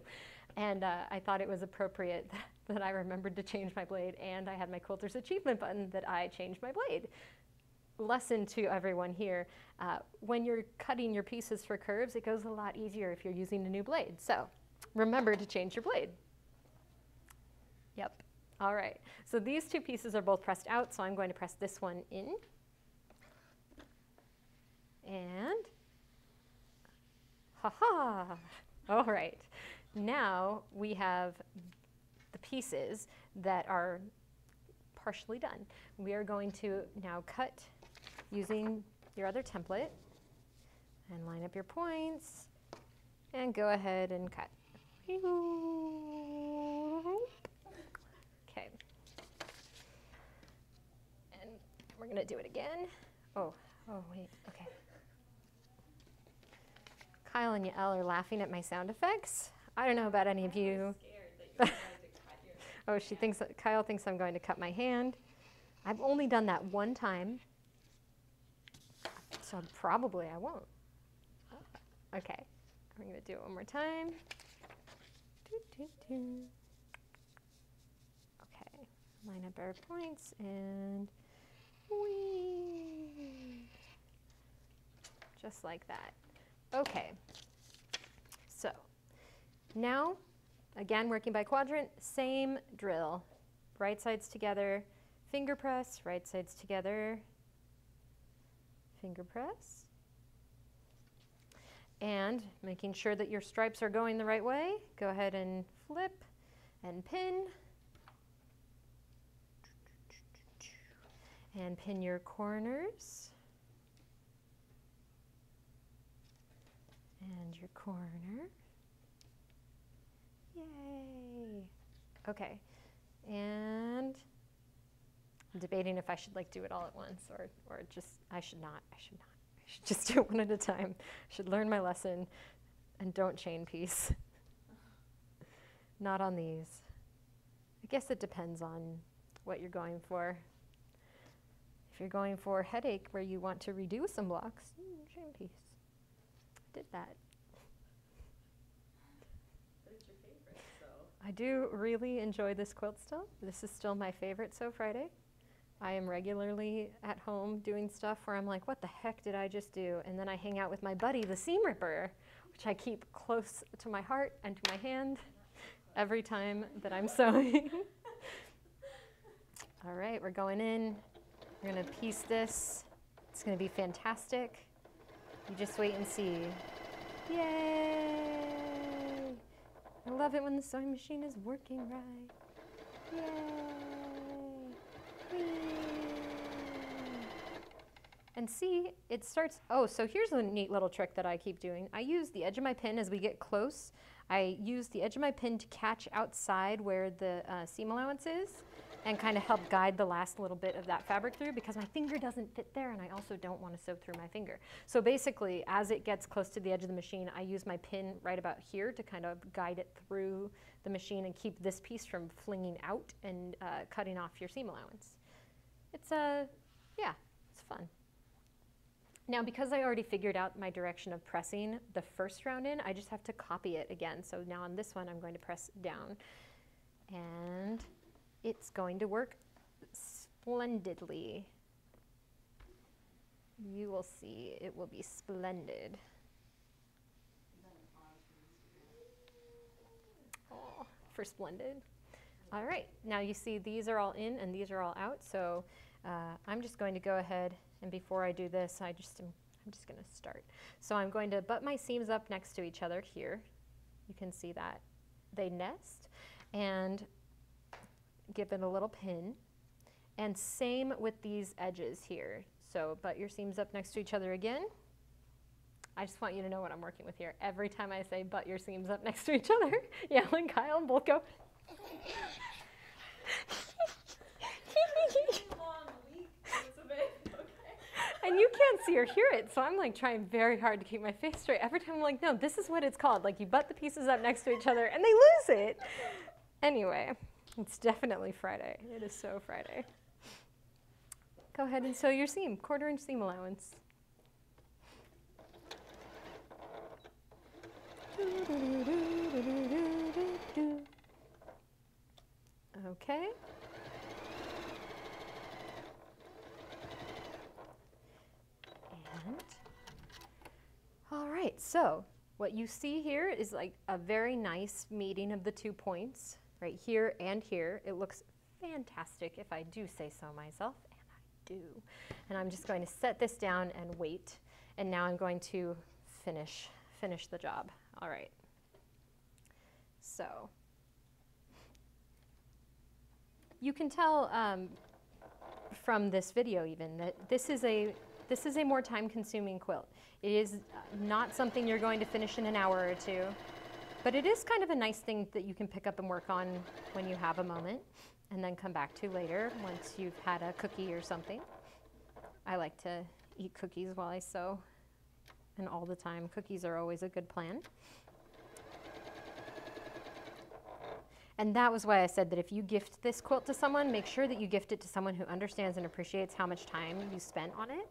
Speaker 1: And I thought it was appropriate that I remembered to change my blade, and I had my Quilter's Achievement button that I changed my blade. Lesson to everyone here, when you're cutting your pieces for curves, it goes a lot easier if you're using a new blade. So remember to change your blade. Yep. All right. So these two pieces are both pressed out, so I'm going to press this one in. And ha-ha. All right. Now we have the pieces that are partially done. We are going to now cut using your other template and line up your points and go ahead and cut. Okay. And we're going to do it again. Oh, wait, okay. Kyle and Yael are laughing at my sound effects. I don't know about any of you. Oh, Kyle thinks I'm going to cut my hand. I've only done that one time, so probably I won't. Okay, I'm going to do it one more time. Okay, line up our points and whee! Just like that. Okay, so now, again, working by quadrant, same drill. Right sides together, finger press, right sides together, finger press. And making sure that your stripes are going the right way, go ahead and flip and pin. And pin your corners. And your corner. Yay. Okay. And I'm debating if I should do it all at once or just, I should not. I should just do it one at a time. I should learn my lesson and don't chain piece. Not on these. I guess it depends on what you're going for. If you're going for headache where you want to redo some blocks, chain piece. I did that.
Speaker 2: But it's your favorite, so.
Speaker 1: I do really enjoy this quilt still. This is still my favorite So Friday. I am regularly at home doing stuff where I'm like, what the heck did I just do? And then I hang out with my buddy, the seam ripper, which I keep close to my heart and to my hand every time that I'm sewing. All right, we're going in. We're going to piece this. It's going to be fantastic. You just wait and see. Yay! I love it when the sewing machine is working right. Yay! And see, it starts, so here's a neat little trick that I keep doing. I use the edge of my pin as we get close. I use the edge of my pin to catch outside where the seam allowance is and kind of help guide the last little bit of that fabric through because my finger doesn't fit there and I also don't want to sew through my finger. So basically, as it gets close to the edge of the machine, I use my pin right about here to kind of guide it through the machine and keep this piece from flinging out and cutting off your seam allowance. It's it's fun. Now, because I already figured out my direction of pressing the first round in, I just have to copy it again. So now on this one, I'm going to press down. And it's going to work splendidly. You will see, it will be splendid. Oh, for splendid. All right, now you see these are all in and these are all out, so I'm just going to go ahead, and before I do this, I'm just going to start. So I'm going to butt my seams up next to each other here. You can see that they nest, and give it a little pin. And same with these edges here. So butt your seams up next to each other again. I just want you to know what I'm working with here. Every time I say butt your seams up next to each other, Yael and Kyle both go. And you can't see or hear it, so I'm like trying very hard to keep my face straight. Every time I'm like, no, this is what it's called. Like you butt the pieces up next to each other and they lose it. Anyway, it's definitely Friday. It is so Friday. Go ahead and sew your seam, 1/4 inch seam allowance. Okay. And, all right, so what you see here is like a very nice meeting of the 2 points, right here and here. It looks fantastic if I do say so myself, and I do. And I'm just going to set this down and wait, and now I'm going to finish the job. All right. So you can tell from this video even that this is a more time-consuming quilt. It is not something you're going to finish in an hour or 2, but it is kind of a nice thing that you can pick up and work on when you have a moment and then come back to later once you've had a cookie or something. I like to eat cookies while I sew, and all the time. Cookies are always a good plan. And that was why I said that if you gift this quilt to someone, make sure that you gift it to someone who understands and appreciates how much time you spent on it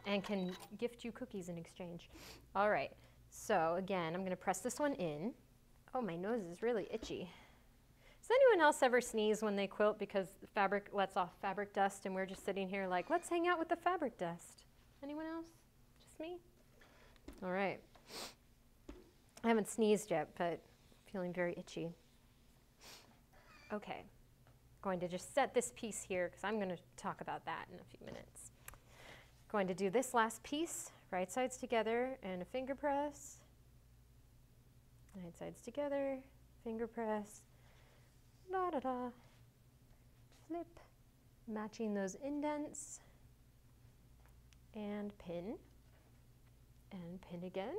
Speaker 1: and can gift you cookies in exchange. All right, so again, I'm going to press this one in. Oh, my nose is really itchy. Does anyone else ever sneeze when they quilt because the fabric lets off fabric dust and we're just sitting here like, let's hang out with the fabric dust? Anyone else? Just me? All right. I haven't sneezed yet, but feeling very itchy. Okay, going to just set this piece here because I'm going to talk about that in a few minutes. Going to do this last piece, right sides together and a finger press. Right sides together, finger press, da da da, flip, matching those indents, and pin again.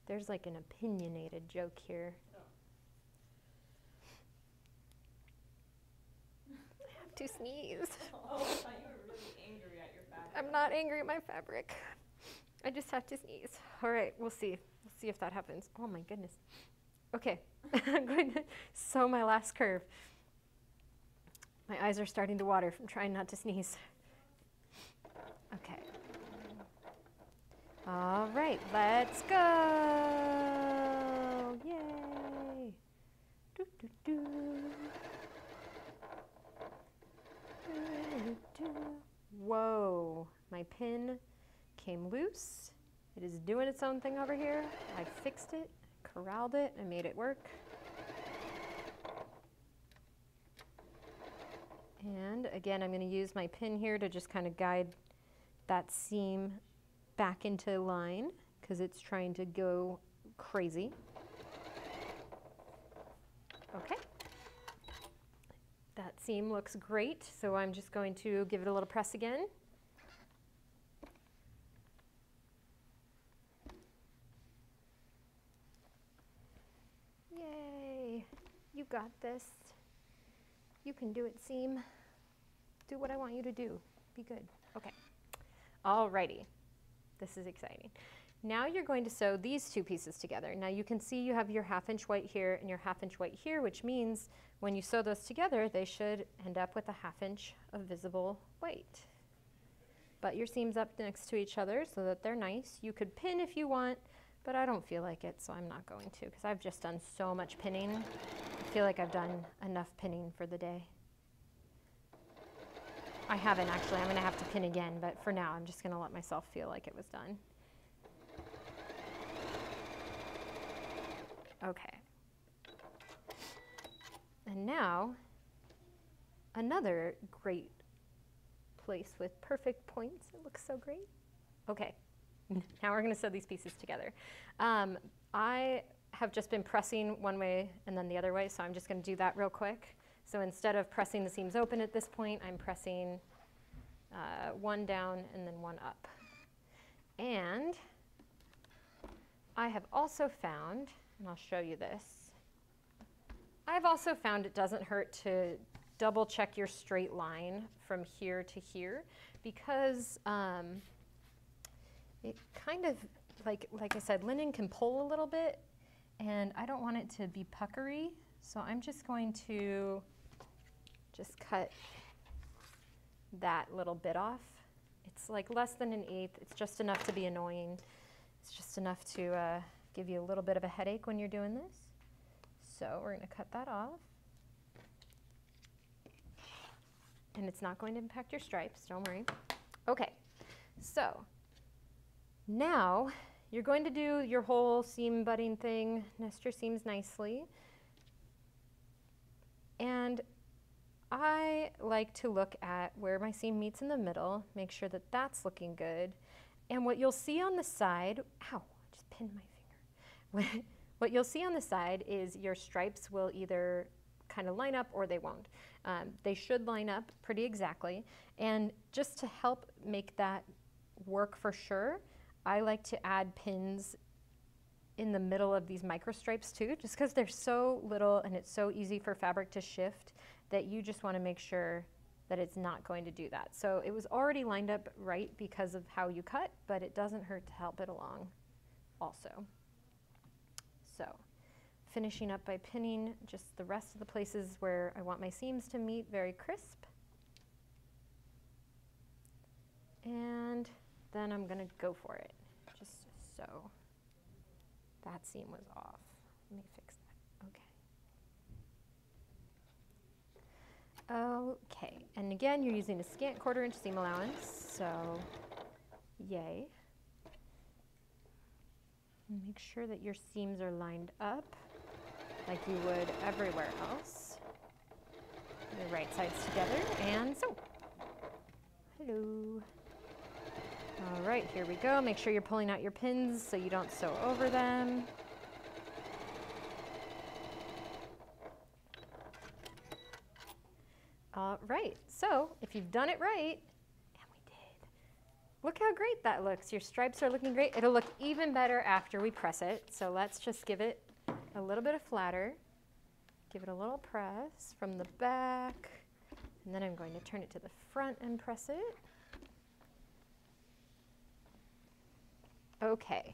Speaker 1: There's like an opinionated joke here. I have to sneeze.
Speaker 2: Oh, I thought you were really angry at your fabric.
Speaker 1: I'm not angry at my fabric. I just have to sneeze. All right, we'll see. We'll see if that happens. Oh my goodness. Okay, I'm going to sew my last curve. My eyes are starting to water from trying not to sneeze. Okay. All right, let's go. Yay. Do, do, do. Do, do. Whoa, my pin came loose. It is doing its own thing over here. I fixed it, corralled it, and made it work. And again, I'm going to use my pin here to just kind of guide that seam back into line because it's trying to go crazy. Okay. That seam looks great, so I'm just going to give it a little press again. Yay, you got this. You can do it, seam. Do what I want you to do. Be good. Okay. Alrighty. This is exciting. Now you're going to sew these 2 pieces together. Now you can see you have your 1/2 inch white here and your 1/2 inch white here, which means when you sew those together, they should end up with a 1/2 inch of visible white. Butt your seams up next to each other so that they're nice. You could pin if you want, but I don't feel like it, so I'm not going to because I've just done so much pinning. I feel like I've done enough pinning for the day. I haven't actually. I'm going to have to pin again, but for now I'm just going to let myself feel like it was done. Okay. And now, another great place with perfect points. It looks so great. Okay, now we're going to sew these pieces together. I have just been pressing one way and then the other way, so I'm just going to do that real quick. So instead of pressing the seams open at this point, I'm pressing one down and then one up. And I have also found, and I'll show you this, I've also found it doesn't hurt to double check your straight line from here to here, because it kind of, like I said, linen can pull a little bit, and I don't want it to be puckery, so I'm just going to just cut that little bit off. It's like less than 1/8. It's just enough to be annoying. It's just enough to give you a little bit of a headache when you're doing this. So we're going to cut that off. And it's not going to impact your stripes, don't worry. Okay, so now you're going to do your whole seam butting thing, nest your seams nicely. And I like to look at where my seam meets in the middle, make sure that that's looking good. And what you'll see on the side, ow, I just pinned my finger. What you'll see on the side is your stripes will either kind of line up or they won't. They should line up pretty exactly. And just to help make that work for sure, I like to add pins in the middle of these micro stripes too, just because they're so little and it's so easy for fabric to shift that you just want to make sure that it's not going to do that. So it was already lined up right because of how you cut, but it doesn't hurt to help it along also. So finishing up by pinning just the rest of the places where I want my seams to meet very crisp. And then I'm going to go for it, just so. That seam was off. Let me fix that. Okay. Okay, and again, you're using a scant 1/4 inch seam allowance, so yay. Make sure that your seams are lined up like you would everywhere else. The right sides together, and sew. Hello. All right, here we go. Make sure you're pulling out your pins so you don't sew over them. All right, so if you've done it right, and we did, look how great that looks. Your stripes are looking great. It'll look even better after we press it. So let's just give it a little bit of flatter. Give it a little press from the back, and then I'm going to turn it to the front and press it. Okay.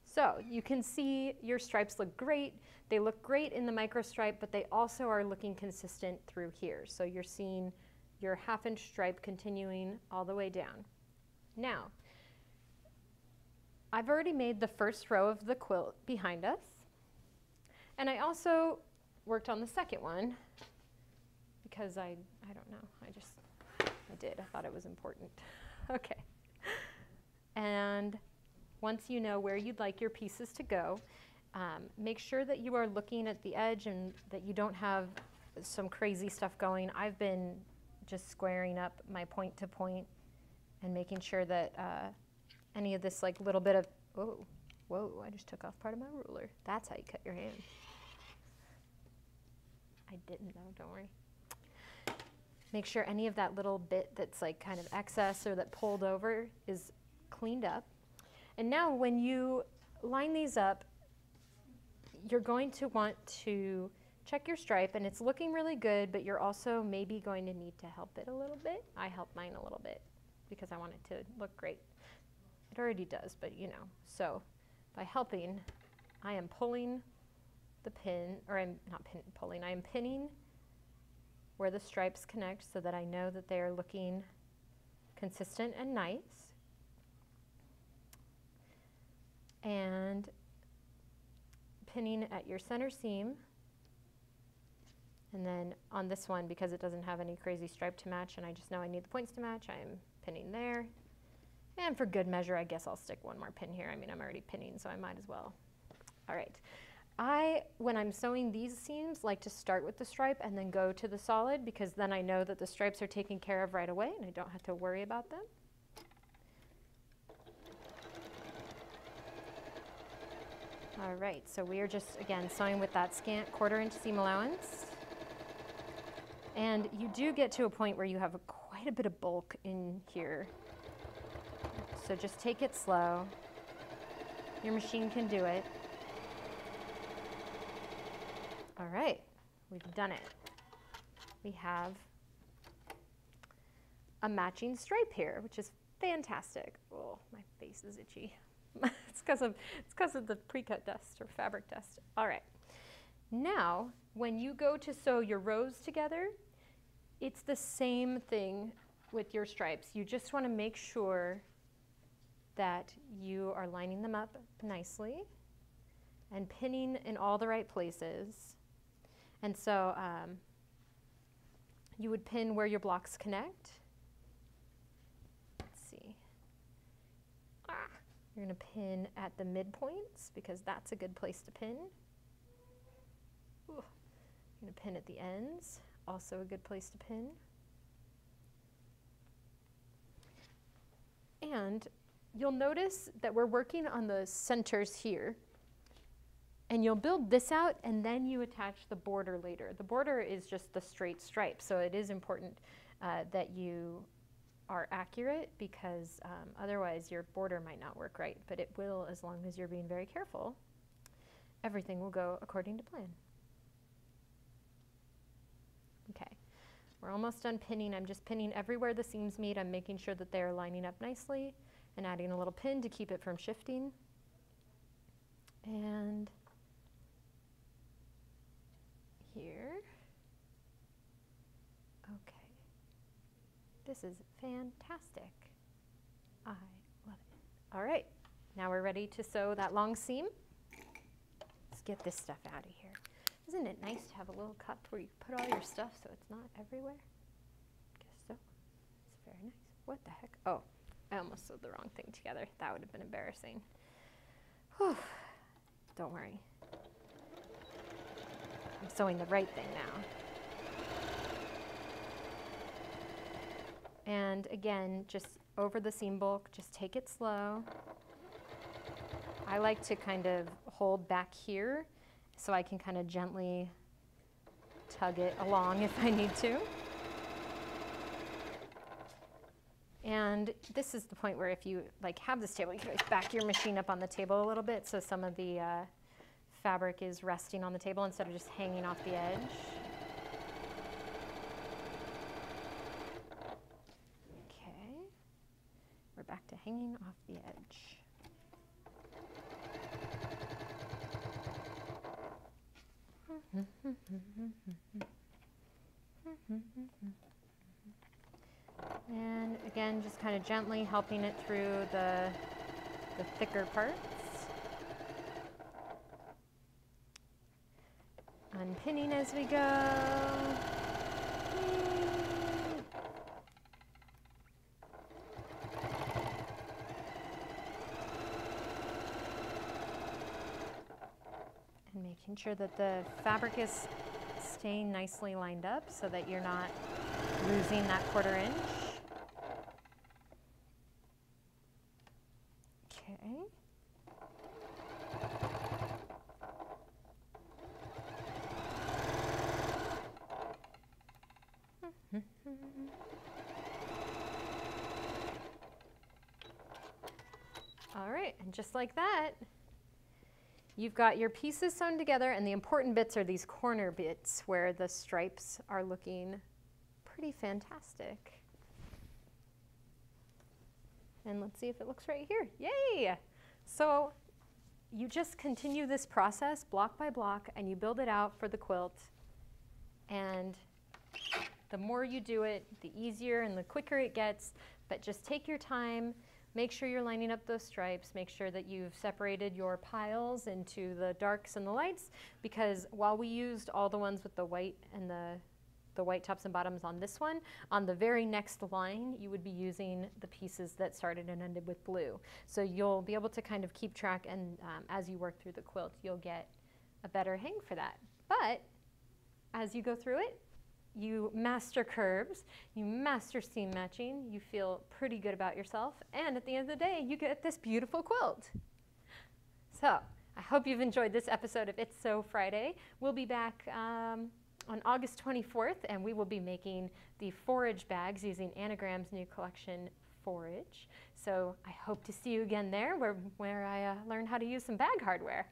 Speaker 1: So you can see your stripes look great. They look great in the micro stripe, but they also are looking consistent through here. So you're seeing your 1/2 inch stripe continuing all the way down. Now, I've already made the first row of the quilt behind us. And I also worked on the second one because I don't know, I did. I thought it was important. Okay. And once you know where you'd like your pieces to go, make sure that you are looking at the edge and that you don't have some crazy stuff going. I've been just squaring up my point to point and making sure that any of this like little bit of, whoa, I just took off part of my ruler. That's how you cut your hand. I didn't though, don't worry. Make sure any of that little bit that's like kind of excess or that pulled over is cleaned up. And now when you line these up, you're going to want to check your stripe, and it's looking really good, but you're also maybe going to need to help it a little bit. I helped mine a little bit because I want it to look great. It already does, but you know. So by helping, I am pulling the pin, or I'm not pulling, I am pinning where the stripes connect so that I know that they are looking consistent and nice. And pinning at your center seam, and then on this one, because it doesn't have any crazy stripe to match and I just know I need the points to match, I'm pinning there. And for good measure, I guess I'll stick one more pin here. I mean, I'm already pinning, so I might as well. All right. When I'm sewing these seams, like to start with the stripe and then go to the solid, because then I know that the stripes are taken care of right away and I don't have to worry about them. All right, so we are just, again, sewing with that scant 1/4 inch seam allowance. And you do get to a point where you have quite a bit of bulk in here. So just take it slow. Your machine can do it. All right, we've done it. We have a matching stripe here, which is fantastic. Oh, my face is itchy. It's because of the pre-cut dust or fabric dust. All right. Now, when you go to sew your rows together, it's the same thing with your stripes. You just want to make sure that you are lining them up nicely and pinning in all the right places. And so you would pin where your blocks connect. Let's see. You're going to pin at the midpoints because that's a good place to pin. Ooh. You're going to pin at the ends, also a good place to pin. And you'll notice that we're working on the centers here. And you'll build this out and then you attach the border later. The border is just the straight stripe, so it is important that you are accurate because otherwise your border might not work right, but it will as long as you're being very careful. Everything will go according to plan. Okay, we're almost done pinning. I'm just pinning everywhere the seams meet. I'm making sure that they're lining up nicely and adding a little pin to keep it from shifting. And here. Okay. This is fantastic. I love it. All right, now we're ready to sew that long seam. Let's get this stuff out of here. Isn't it nice to have a little cup where you put all your stuff so it's not everywhere? Guess so. It's very nice. What the heck? Oh, I almost sewed the wrong thing together. That would have been embarrassing. Whew. Don't worry. I'm sewing the right thing now. And again, just over the seam bulk, just take it slow. I like to kind of hold back here so I can kind of gently tug it along if I need to. And this is the point where if you have this table, you can always back your machine up on the table a little bit so some of the fabric is resting on the table instead of just hanging off the edge. Okay, we're back to hanging off the edge. And again, just kind of gently helping it through the thicker parts. Unpinning as we go. And making sure that the fabric is staying nicely lined up so that you're not losing that 1/4 inch. Okay. All right, and just like that, you've got your pieces sewn together, and the important bits are these corner bits where the stripes are looking pretty fantastic. And let's see if it looks right here. Yay! So you just continue this process block by block, and you build it out for the quilt. And the more you do it, the easier and the quicker it gets. But just take your time. Make sure you're lining up those stripes. Make sure that you've separated your piles into the darks and the lights, because while we used all the ones with the white and the the white tops and bottoms on this one. On the very next line, you would be using the pieces that started and ended with blue. So you'll be able to kind of keep track, and as you work through the quilt, you'll get a better hang for that. But as you go through it, you master curves, you master seam matching, you feel pretty good about yourself, and at the end of the day, you get this beautiful quilt. So, I hope you've enjoyed this episode of It's Sew Friday. We'll be back on August 24th, and we will be making the forage bags using Anagram's new collection, Forage. So I hope to see you again there, where I learn how to use some bag hardware.